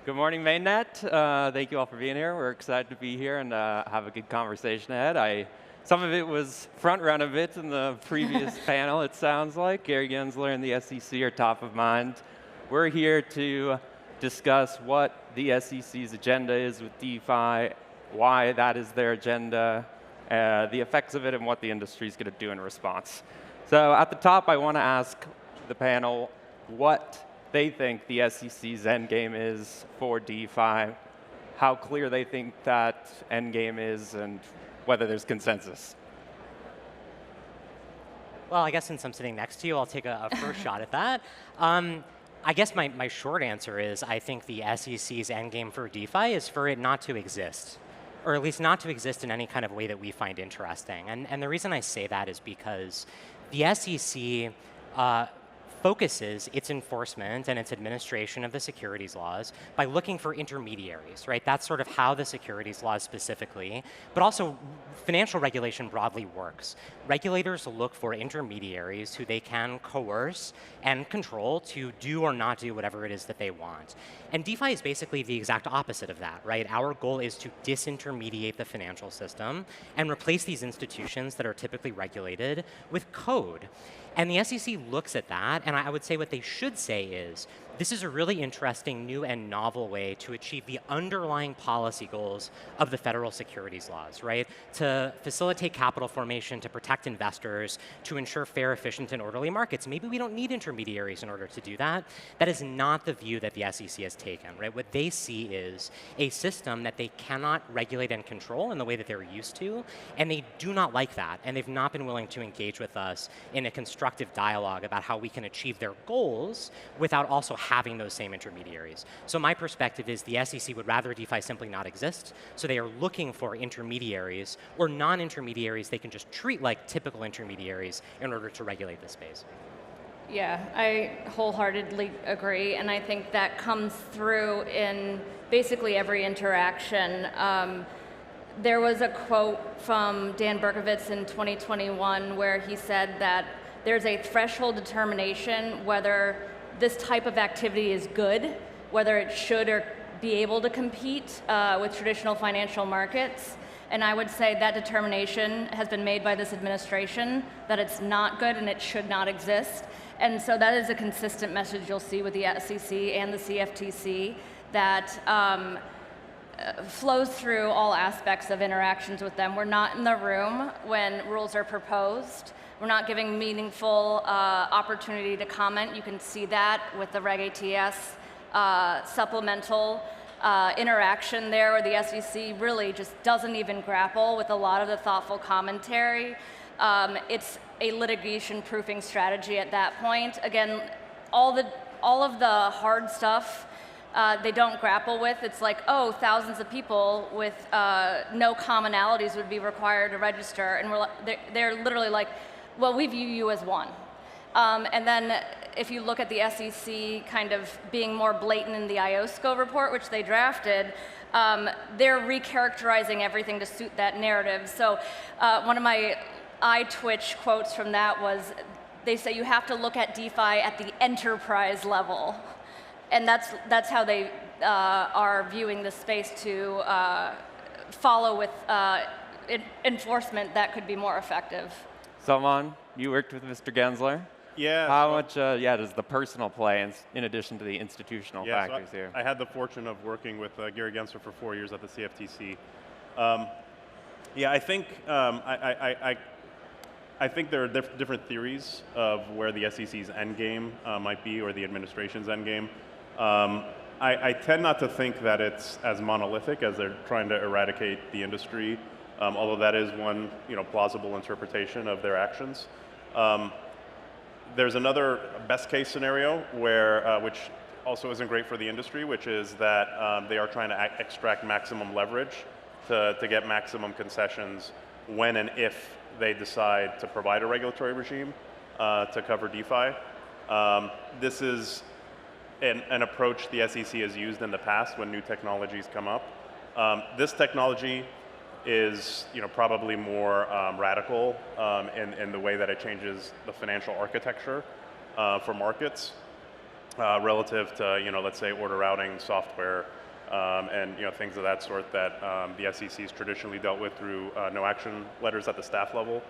Good morning, Mainnet. Thank you all for being here. We're excited to be here and have a good conversation ahead. Some of it was front-run a bit in the previous panel, it sounds like. Gary Gensler and the SEC are top of mind. We're here to discuss what the SEC's agenda is with DeFi, why that is their agenda, the effects of it, and what the industry is going to do in response. So at the top, I want to ask the panel what they think the SEC's endgame is for DeFi, how clear they think that endgame is, and whether there's consensus. Well, I guess since I'm sitting next to you, I'll take a first shot at that. I guess my short answer is I think the SEC's endgame for DeFi is for it not to exist, or at least not to exist in any kind of way that we find interesting. And the reason I say that is because the SEC focuses its enforcement and its administration of the securities laws by looking for intermediaries, right? That's sort of how the securities laws specifically, but also financial regulation broadly works. Regulators look for intermediaries who they can coerce and control to do or not do whatever it is that they want. And DeFi is basically the exact opposite of that, right? Our goal is to disintermediate the financial system and replace these institutions that are typically regulated with code. And the SEC looks at that, and I would say what they should say is, this is a really interesting new and novel way to achieve the underlying policy goals of the federal securities laws, right? To facilitate capital formation, to protect investors, to ensure fair, efficient, and orderly markets. Maybe we don't need intermediaries in order to do that. That is not the view that the SEC has taken, right? What they see is a system that they cannot regulate and control in the way that they're used to, and they do not like that, and they've not been willing to engage with us in a constructive dialogue about how we can achieve their goals without also having those same intermediaries. So my perspective is the SEC would rather DeFi simply not exist, so they are looking for intermediaries or non-intermediaries they can just treat like typical intermediaries in order to regulate the space. Yeah, I wholeheartedly agree, and I think that comes through in basically every interaction. There was a quote from Dan Berkovitz in 2021 where he said that there's a threshold determination whether this type of activity is good, whether it should or be able to compete with traditional financial markets. And I would say that determination has been made by this administration, that it's not good and it should not exist. And so that is a consistent message you'll see with the SEC and the CFTC that flows through all aspects of interactions with them. We're not in the room when rules are proposed. We're not giving meaningful opportunity to comment. You can see that with the Reg ATS supplemental interaction there, where the SEC really just doesn't even grapple with a lot of the thoughtful commentary. It's a litigation-proofing strategy at that point. Again, all of the hard stuff they don't grapple with. It's like, oh, thousands of people with no commonalities would be required to register, and they're literally like, well, we view you as one. And then if you look at the SEC kind of being more blatant in the IOSCO report, which they drafted, they're recharacterizing everything to suit that narrative. So one of my eye twitch quotes from that was, they say you have to look at DeFi at the enterprise level. And that's how they are viewing the space to follow with enforcement that could be more effective. Salman, you worked with Mr. Gensler. Yeah. How much does the personal play in addition to the institutional factors here? I had the fortune of working with Gary Gensler for 4 years at the CFTC. I think I think there are different theories of where the SEC's endgame might be, or the administration's endgame. I tend not to think that it's as monolithic as they're trying to eradicate the industry, although that is one plausible interpretation of their actions. There's another best case scenario where, which also isn't great for the industry, which is that they are trying to extract maximum leverage to get maximum concessions when and if they decide to provide a regulatory regime to cover DeFi. This is an approach the SEC has used in the past when new technologies come up. This technology is probably more radical in the way that it changes the financial architecture for markets. relative to, let's say order routing software and things of that sort that the SEC has traditionally dealt with through no action letters at the staff level.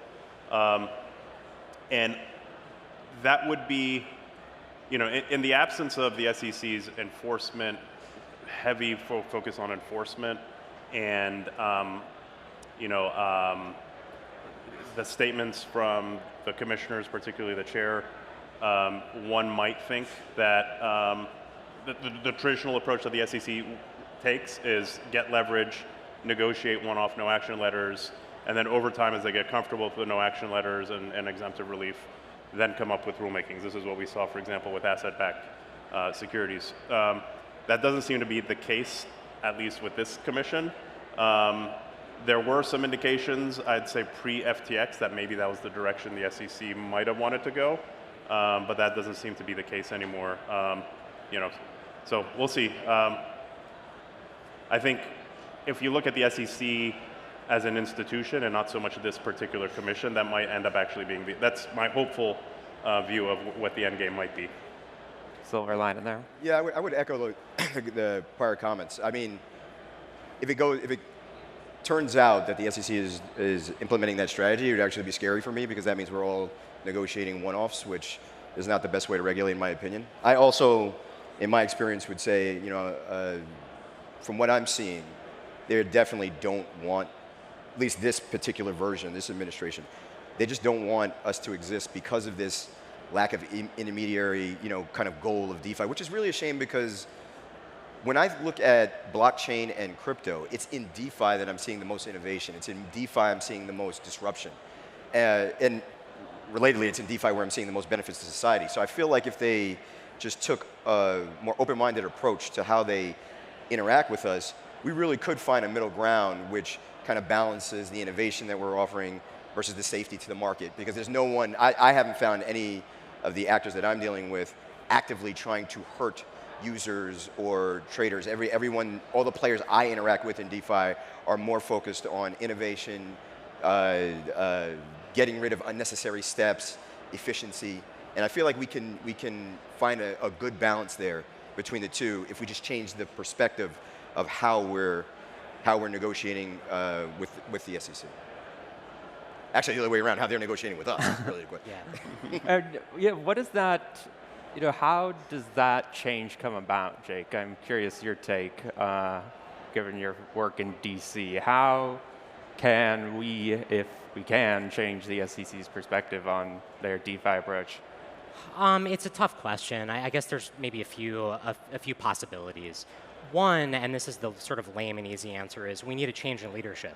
And that would be, in the absence of the SEC's enforcement, heavy focus on enforcement, and the statements from the commissioners, particularly the chair, one might think that the traditional approach that the SEC takes is get leverage, negotiate one-off no-action letters, and then over time, as they get comfortable with the no-action letters and exemptive relief, then come up with rulemakings. This is what we saw, for example, with asset-backed securities. That doesn't seem to be the case, at least with this commission. There were some indications, I'd say pre-FTX, that maybe that was the direction the SEC might have wanted to go, but that doesn't seem to be the case anymore. So we'll see. I think if you look at the SEC as an institution and not so much this particular commission, that might end up actually being that's my hopeful view of what the end game might be. Silver lining there. Yeah, I would echo the prior comments. I mean, if it turns out that the SEC is implementing that strategy, it would actually be scary for me because that means we're all negotiating one-offs, which is not the best way to regulate, in my opinion. I also, in my experience, would say, from what I'm seeing, they definitely don't want, at least this particular version, this administration, they just don't want us to exist because of this lack of intermediary, kind of goal of DeFi, which is really a shame because when I look at blockchain and crypto, it's in DeFi that I'm seeing the most innovation. It's in DeFi I'm seeing the most disruption. And relatedly, it's in DeFi where I'm seeing the most benefits to society. So I feel like if they just took a more open-minded approach to how they interact with us, we really could find a middle ground which kind of balances the innovation that we're offering versus the safety to the market. Because there's no one, I haven't found any of the actors that I'm dealing with actively trying to hurt users or traders. Everyone, all the players I interact with in DeFi are more focused on innovation, getting rid of unnecessary steps, efficiency, and I feel like we can find a good balance there between the two if we just change the perspective of how we're negotiating with the SEC. Actually, the other way around, how they're negotiating with us. Really quick. Yeah. What is that? How does that change come about, Jake? I'm curious your take, given your work in DC. How can we, if we can, change the SEC's perspective on their DeFi approach? It's a tough question. I guess there's maybe a few possibilities. One, and this is the sort of lame and easy answer, is we need a change in leadership.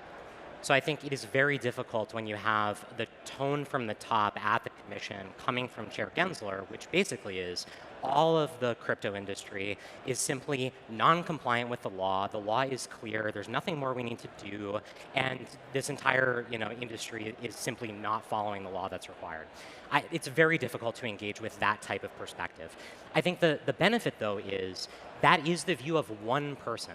So I think it is very difficult when you have the tone from the top at the commission coming from Chair Gensler, which basically is all of the crypto industry is simply non-compliant with the law. The law is clear. There's nothing more we need to do, and this entire industry is simply not following the law that's required. It's very difficult to engage with that type of perspective. I think the benefit, though, is that is the view of one person,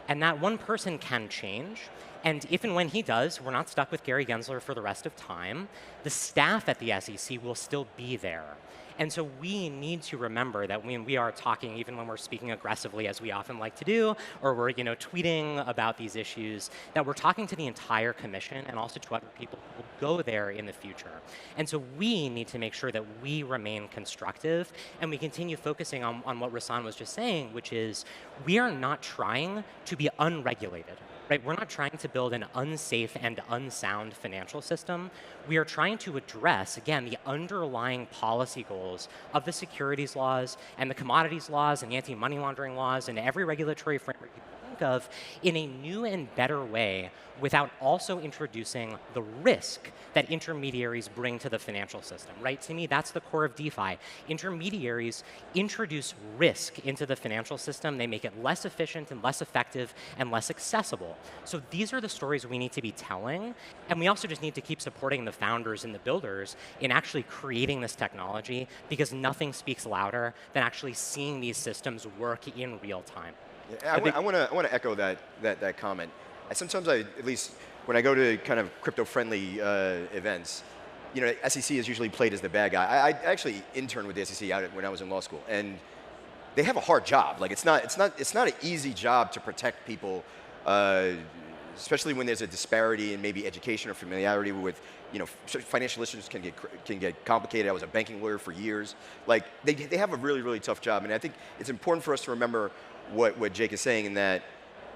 and that one person can change. And if and when he does, we're not stuck with Gary Gensler for the rest of time. The staff at the SEC will still be there. And so we need to remember that when we are talking, even when we're speaking aggressively, as we often like to do, or we're tweeting about these issues, that we're talking to the entire commission and also to other people who will go there in the future. And so we need to make sure that we remain constructive and we continue focusing on what Rasan was just saying, which is we are not trying to be unregulated. Right? We're not trying to build an unsafe and unsound financial system. We are trying to address, again, the underlying policy goals of the securities laws and the commodities laws and the anti-money laundering laws and every regulatory framework you can think of in a new and better way without also introducing the risk that intermediaries bring to the financial system, right? To me, that's the core of DeFi. Intermediaries introduce risk into the financial system. They make it less efficient and less effective and less accessible. So these are the stories we need to be telling. And we also just need to keep supporting the founders and the builders in actually creating this technology because nothing speaks louder than actually seeing these systems work in real time. Yeah, I want to echo that comment. Sometimes at least when I go to kind of crypto-friendly events, SEC is usually played as the bad guy. I actually interned with the SEC when I was in law school, and they have a hard job. Like it's not an easy job to protect people, especially when there's a disparity in maybe education or familiarity with, financial issues can get complicated. I was a banking lawyer for years. Like they have a really, really tough job. And I think it's important for us to remember what Jake is saying in that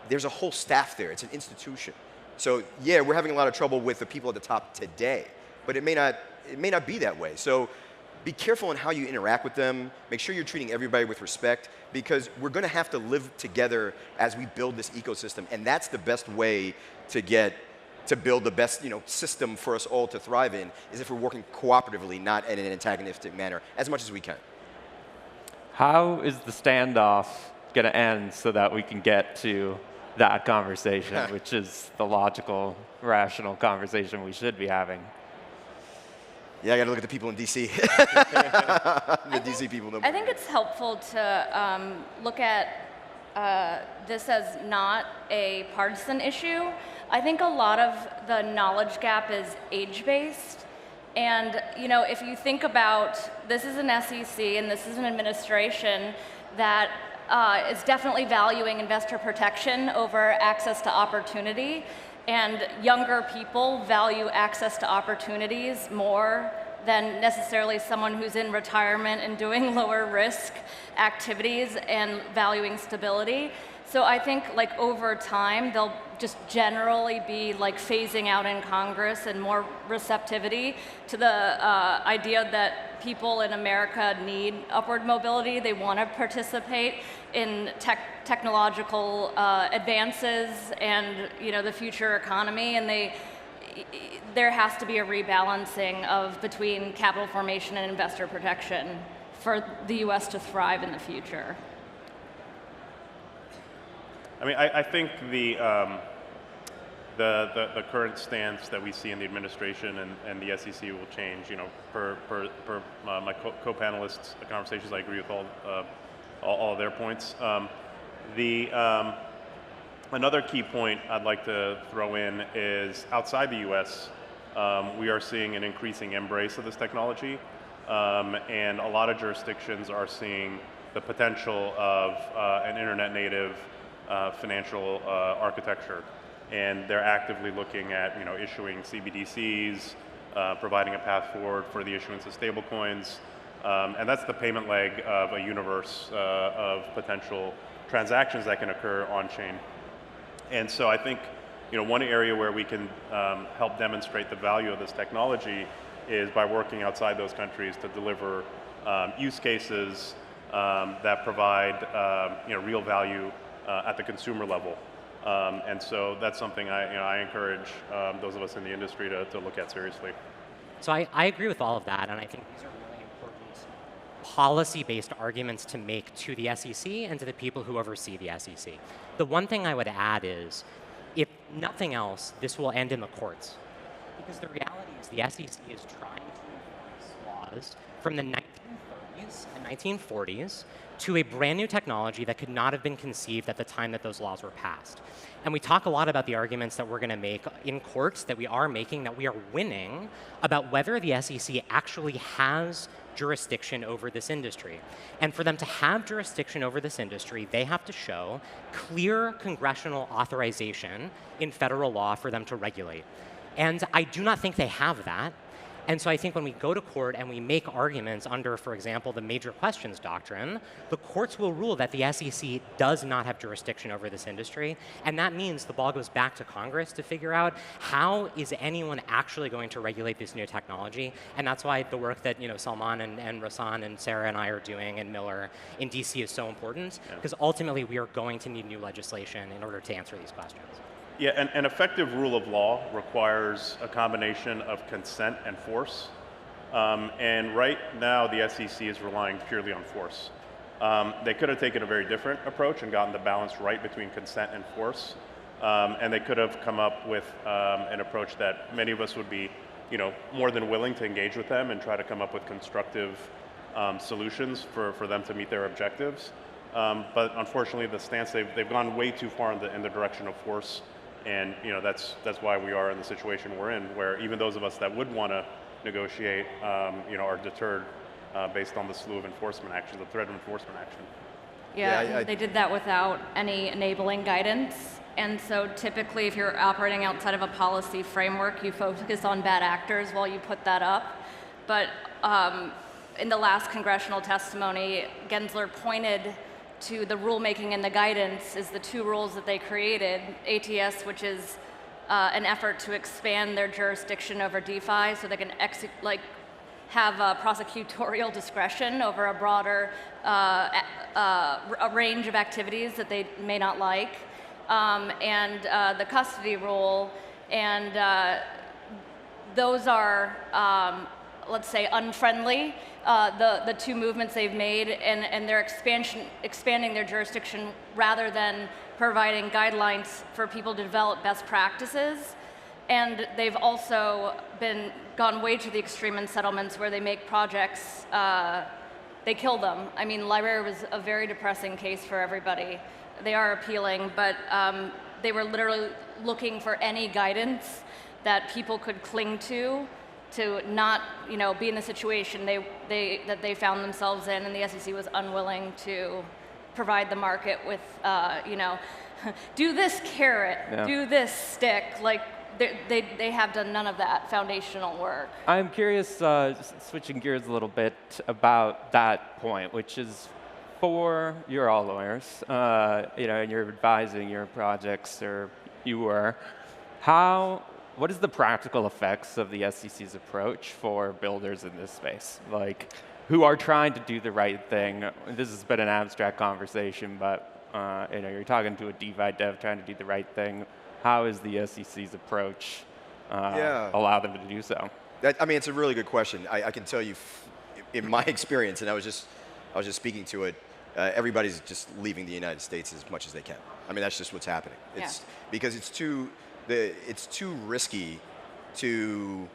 there's a whole staff there. It's an institution. So yeah, we're having a lot of trouble with the people at the top today, but it may not be that way. So be careful in how you interact with them. Make sure you're treating everybody with respect, because we're going to have to live together as we build this ecosystem, and that's the best way to build the best system for us all to thrive in, is if we're working cooperatively, not in an antagonistic manner, as much as we can. How is the standoff going to end so that we can get to that conversation, which is the logical, rational conversation we should be having? Yeah, I got to look at the people in DC. The DC people know. I think it's helpful to look at this as not a partisan issue. I think a lot of the knowledge gap is age-based. And if you think about, this is an SEC and this is an administration that is definitely valuing investor protection over access to opportunity. And younger people value access to opportunities more than necessarily someone who's in retirement and doing lower risk activities and valuing stability. So I think over time, they'll just generally be phasing out in Congress and more receptivity to the idea that people in America need upward mobility. They want to participate in technological advances and the future economy, and there has to be a rebalancing between capital formation and investor protection for the U.S. to thrive in the future. I mean, I think the current stance that we see in the administration and the SEC will change. Per my co-panelists' conversations, I agree with all of their points. Another key point I'd like to throw in is outside the U.S., we are seeing an increasing embrace of this technology, and a lot of jurisdictions are seeing the potential of an internet-native financial architecture, and they're actively looking at issuing CBDCs, providing a path forward for the issuance of stablecoins, and that's the payment leg of a universe of potential transactions that can occur on-chain. And so I think one area where we can help demonstrate the value of this technology is by working outside those countries to deliver use cases that provide real value at the consumer level. And so that's something I encourage those of us in the industry to look at seriously. So I agree with all of that, and I think these are really important policy-based arguments to make to the SEC and to the people who oversee the SEC. The one thing I would add is, if nothing else, this will end in the courts. Because the reality is the SEC is trying to enforce laws from the 1930s and 1940s to a brand new technology that could not have been conceived at the time that those laws were passed. And we talk a lot about the arguments that we're going to make in courts, that we are making, that we are winning, about whether the SEC actually has jurisdiction over this industry. And for them to have jurisdiction over this industry, they have to show clear congressional authorization in federal law for them to regulate. And I do not think they have that. And so I think when we go to court and we make arguments under, for example, the major questions doctrine, the courts will rule that the SEC does not have jurisdiction over this industry. And that means the ball goes back to Congress to figure out how is anyone actually going to regulate this new technology. And that's why the work that Salman and Rasan and Sarah and I are doing and Miller in DC is so important, because ultimately we are going to need new legislation in order to answer these questions. Yeah, and an effective rule of law requires a combination of consent and force. And right now, the SEC is relying purely on force. They could have taken a very different approach and gotten the balance right between consent and force. And they could have come up with an approach that many of us would be, more than willing to engage with them and try to come up with constructive solutions for them to meet their objectives. But unfortunately, the stance they've gone way too far in the direction of force. And that's why we are in the situation we're in, where even those of us that would want to negotiate, are deterred based on the slew of enforcement actions, the threat of enforcement action. Yeah, they did that without any enabling guidance. And so typically if you're operating outside of a policy framework, you focus on bad actors while you put that up. But in the last congressional testimony, Gensler pointed to the rulemaking and the guidance as the two rules that they created, ATS, which is an effort to expand their jurisdiction over DeFi so they can have prosecutorial discretion over a broader a range of activities that they may not like, and the custody rule, and those are, let's say, unfriendly. The two movements they've made, and they're expanding their jurisdiction rather than providing guidelines for people to develop best practices. And they've also gone way to the extreme in settlements where they make projects, they kill them. I mean, Library was a very depressing case for everybody. They are appealing, but they were literally looking for any guidance that people could cling to not, be in the situation that they found themselves in, and the SEC was unwilling to provide the market with, do this carrot, do this stick, like. They have done none of that foundational work. I'm curious, switching gears a little bit about that point, which is for you're all lawyers, and you're advising your projects, or you were. What is the practical effects of the SEC's approach for builders in this space? Like, who are trying to do the right thing? This has been an abstract conversation, but you're talking to a DeFi dev trying to do the right thing. How is the SEC's approach allow them to do so? It's a really good question. I can tell you, in my experience, and I was just speaking to it. Everybody's just leaving the United States as much as they can. That's just what's happening. Because it's too risky to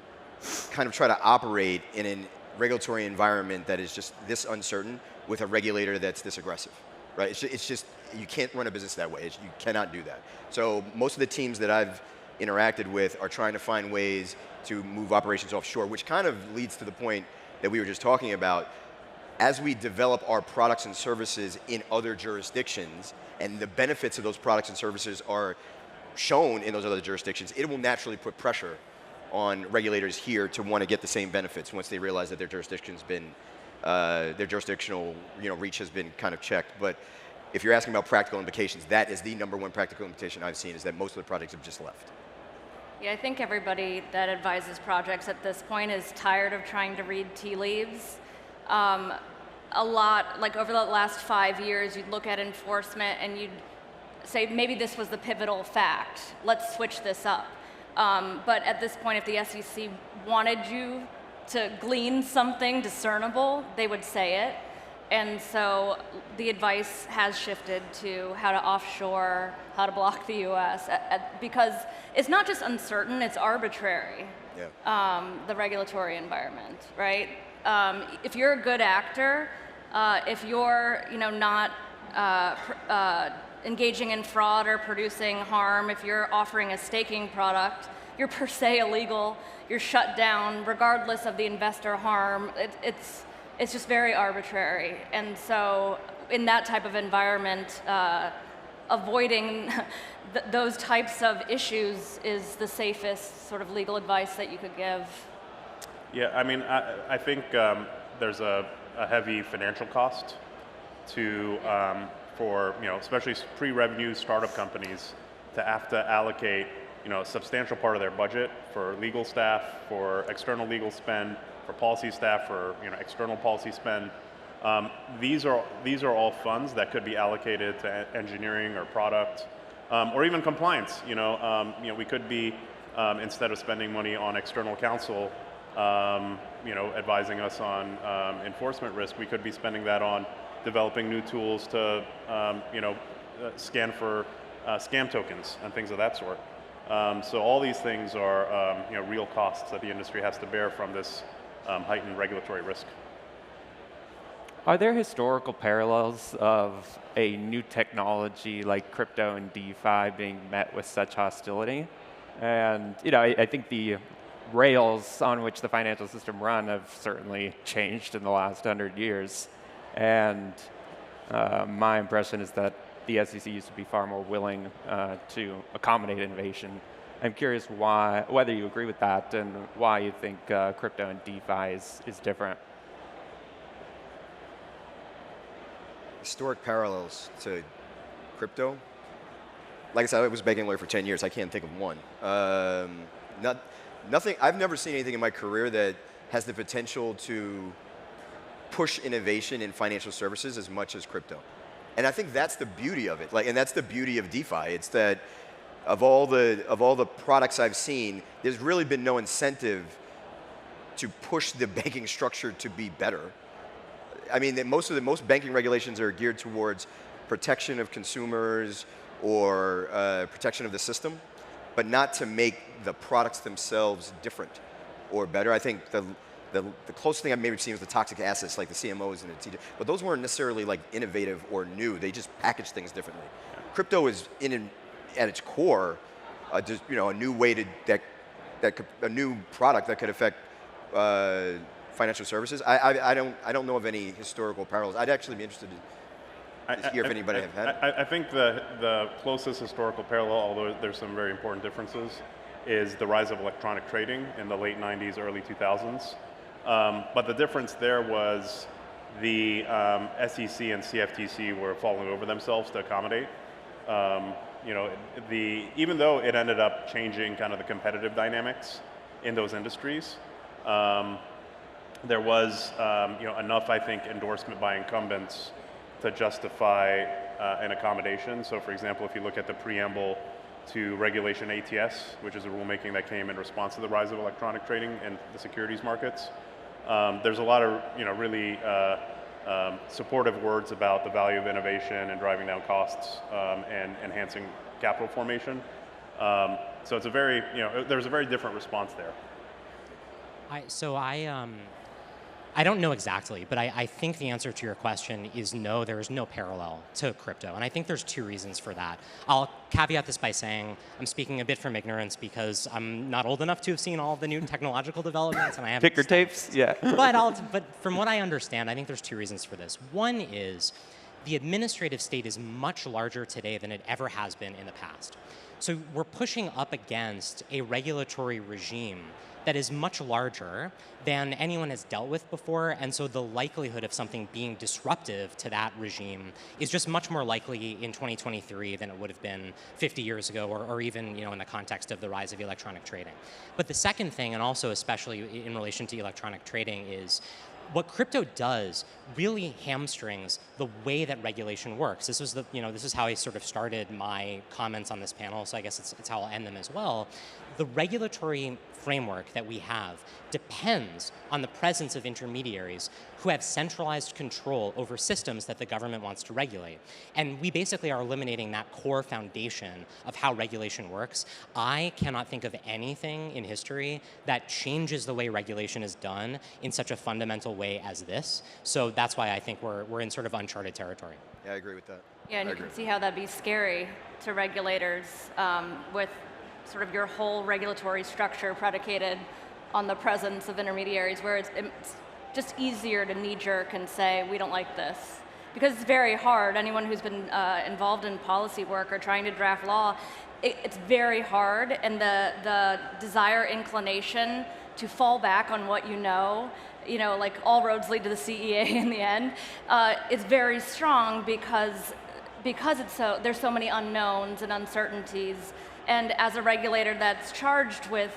kind of try to operate in a regulatory environment that is just this uncertain with a regulator that's this aggressive, right? It's just you can't run a business that way. You cannot do that. So most of the teams that I've interacted with are trying to find ways to move operations offshore, which kind of leads to the point that we were just talking about. As we develop our products and services in other jurisdictions, and the benefits of those products and services are shown in those other jurisdictions, it will naturally put pressure on regulators here to want to get the same benefits once they realize that their jurisdiction's been, their jurisdictional reach has been kind of checked. But if you're asking about practical implications, that is the #1 practical implication I've seen, is that most of the projects have just left. Yeah, I think everybody that advises projects at this point is tired of trying to read tea leaves. A lot, like over the last 5 years, you'd look at enforcement and you'd say, maybe this was the pivotal fact. Let's switch this up. But at this point, if the SEC wanted you to glean something discernible, they would say it. And so the advice has shifted to how to offshore, how to block the US, because it's not just uncertain, it's arbitrary, the regulatory environment, right? If you're a good actor, if you're not engaging in fraud or producing harm, if you're offering a staking product, you're per se illegal, you're shut down regardless of the investor harm. It's just very arbitrary. And so in that type of environment, avoiding those types of issues is the safest sort of legal advice that you could give. Yeah, I think there's a heavy financial cost to, for especially pre-revenue startup companies to have to allocate a substantial part of their budget for legal staff, for external legal spend, for policy staff, for external policy spend. These are all funds that could be allocated to engineering or product, or even compliance. We could be instead of spending money on external counsel, advising us on enforcement risk, we could be spending that on developing new tools to scan for scam tokens and things of that sort. So all these things are real costs that the industry has to bear from this heightened regulatory risk. Are there historical parallels of a new technology like crypto and DeFi being met with such hostility? And I think the rails on which the financial system run have certainly changed in the last 100 years. And My impression is that the SEC used to be far more willing to accommodate innovation. I'm curious whether you agree with that and why you think crypto and DeFi is different. Historic parallels to crypto. Like I said, I was a banking lawyer for 10 years. I can't think of one. Nothing. I've never seen anything in my career that has the potential to push innovation in financial services as much as crypto. And I think that's the beauty of it. And that's the beauty of DeFi. It's that of all the products I've seen, there's really been no incentive to push the banking structure to be better. I mean, most banking regulations are geared towards protection of consumers or protection of the system, but not to make the products themselves different or better. I think the closest thing I've maybe seen was the toxic assets, like the CMOs and the TJ, but those weren't necessarily like innovative or new. They just package things differently. Crypto is at its core, just, a new way a new product that could affect financial services. I don't know of any historical parallels. I'd actually be interested to hear if anybody have had. I think the closest historical parallel, although there's some very important differences, is the rise of electronic trading in the late 90s, early 2000s. But the difference there was the SEC and CFTC were falling over themselves to accommodate. Even though it ended up changing kind of the competitive dynamics in those industries, there was enough, I think, endorsement by incumbents to justify an accommodation. So for example, if you look at the preamble to regulation ATS, which is a rulemaking that came in response to the rise of electronic trading and the securities markets, there's a lot of really supportive words about the value of innovation and driving down costs and enhancing capital formation. So it's a very, there's a very different response there. I don't know exactly, but I think the answer to your question is no, there is no parallel to crypto. And I think there's two reasons for that. I'll caveat this by saying I'm speaking a bit from ignorance because I'm not old enough to have seen all of the new technological developments, and I haven't. Ticker tapes, yeah. But from what I understand, I think there's two reasons for this. One is the administrative state is much larger today than it ever has been in the past. So we're pushing up against a regulatory regime that is much larger than anyone has dealt with before, and so the likelihood of something being disruptive to that regime is just much more likely in 2023 than it would have been 50 years ago, or even in the context of the rise of electronic trading. But the second thing, and also especially in relation to electronic trading, is what crypto does really hamstrings the way that regulation works. This was this is how I sort of started my comments on this panel, so I guess it's how I'll end them as well. The regulatory framework that we have depends on the presence of intermediaries who have centralized control over systems that the government wants to regulate. And we basically are eliminating that core foundation of how regulation works. I cannot think of anything in history that changes the way regulation is done in such a fundamental way as this. So that's why I think we're in sort of uncharted territory. Yeah, I agree with that. Yeah, and you can see how that'd be scary to regulators with sort of your whole regulatory structure predicated on the presence of intermediaries, where it's just easier to knee-jerk and say, we don't like this. Because it's very hard. Anyone who's been involved in policy work or trying to draft law, it's very hard, and the desire, inclination to fall back on what you know, like all roads lead to the CEA in the end, is very strong because there's so many unknowns and uncertainties. And as a regulator that's charged with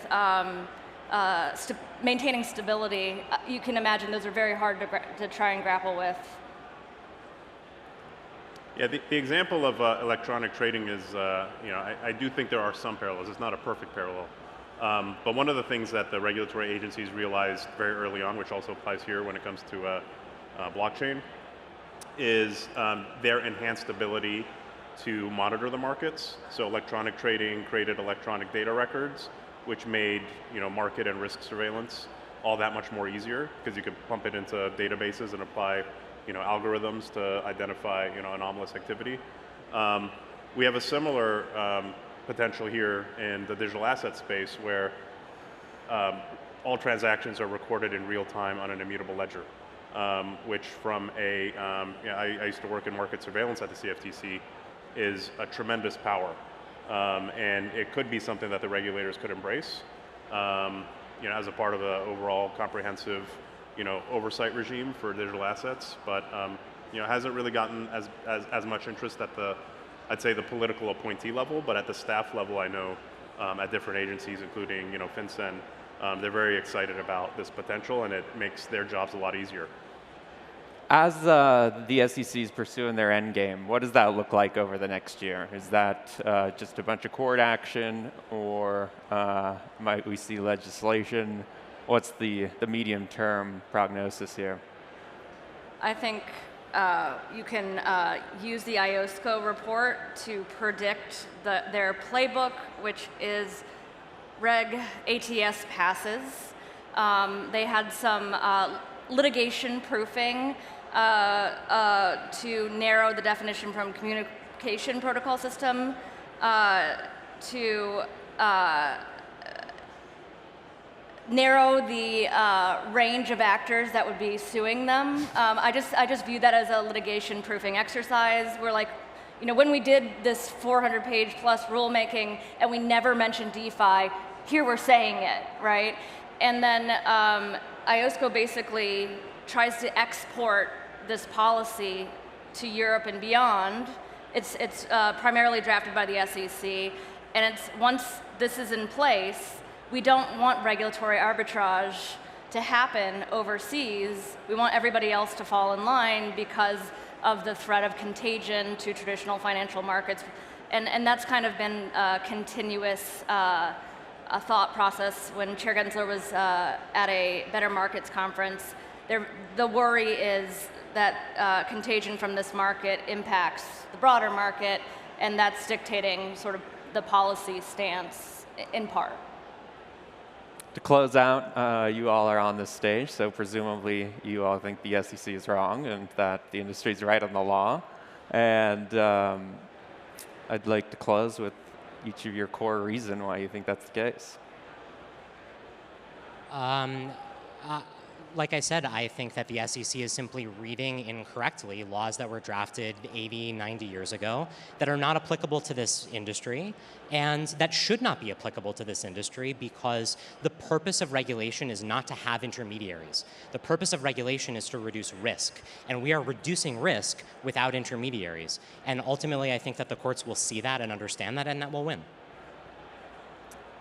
maintaining stability, you can imagine those are very hard to try and grapple with. Yeah, the example of electronic trading is, I do think there are some parallels. It's not a perfect parallel. But one of the things that the regulatory agencies realized very early on, which also applies here when it comes to blockchain, is their enhanced ability to monitor the markets. So electronic trading created electronic data records, which made market and risk surveillance all that much more easier, because you could pump it into databases and apply algorithms to identify anomalous activity. We have a similar potential here in the digital asset space, where all transactions are recorded in real time on an immutable ledger. which from a, I used to work in market surveillance at the CFTC, is a tremendous power. And it could be something that the regulators could embrace, as a part of the overall comprehensive, oversight regime for digital assets. But it hasn't really gotten as much interest at I'd say the political appointee level, but at the staff level, I know at different agencies, including FinCEN, they're very excited about this potential, and it makes their jobs a lot easier. As the SEC is pursuing their end game, what does that look like over the next year? Is that just a bunch of court action, or might we see legislation? What's the medium-term prognosis here? I think you can use the IOSCO report to predict their playbook, which is Reg ATS passes. They had some litigation proofing to narrow the definition from communication protocol system to narrow the range of actors that would be suing them. I just view that as a litigation proofing exercise. We're like, when we did this 400-page plus rulemaking and we never mentioned DeFi, here we're saying it, right? And then IOSCO basically tries to export this policy to Europe and beyond. It's primarily drafted by the SEC, and once this is in place, we don't want regulatory arbitrage to happen overseas. We want everybody else to fall in line because of the threat of contagion to traditional financial markets. And that's kind of been a continuous a thought process. When Chair Gensler was at a Better Markets conference, the worry is that contagion from this market impacts the broader market, and that's dictating sort of the policy stance in part. To close out, you all are on this stage, so presumably you all think the SEC is wrong and that the industry is right on the law. And I'd like to close with each of your core reason why you think that's the case. Like I said, I think that the SEC is simply reading incorrectly laws that were drafted 80, 90 years ago that are not applicable to this industry, and that should not be applicable to this industry because the purpose of regulation is not to have intermediaries. The purpose of regulation is to reduce risk, and we are reducing risk without intermediaries. And ultimately, I think that the courts will see that and understand that, and that will win.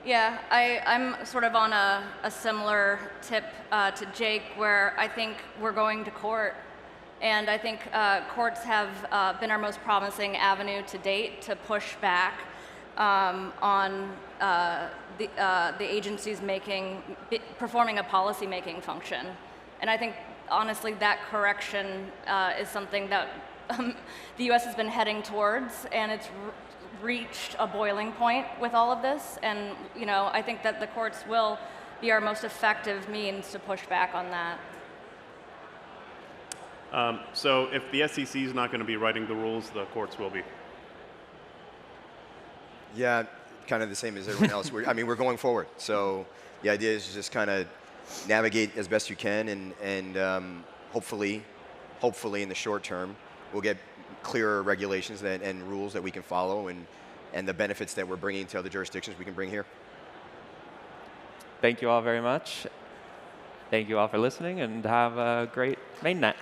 Yeah, I'm sort of on a similar tip to Jake, where I think we're going to court. And I think courts have been our most promising avenue to date to push back on the agencies performing a policy-making function. And I think, honestly, that correction is something that the US has been heading towards, and it's reached a boiling point with all of this, and I think that the courts will be our most effective means to push back on that. So if the SEC is not going to be writing the rules, the courts will be. Yeah, kind of the same as everyone else. We're going forward, so the idea is to just kind of navigate as best you can, and hopefully in the short term, we'll get clearer regulations and rules that we can follow, and the benefits that we're bringing to other jurisdictions we can bring here. Thank you all very much. Thank you all for listening, and have a great mainnet.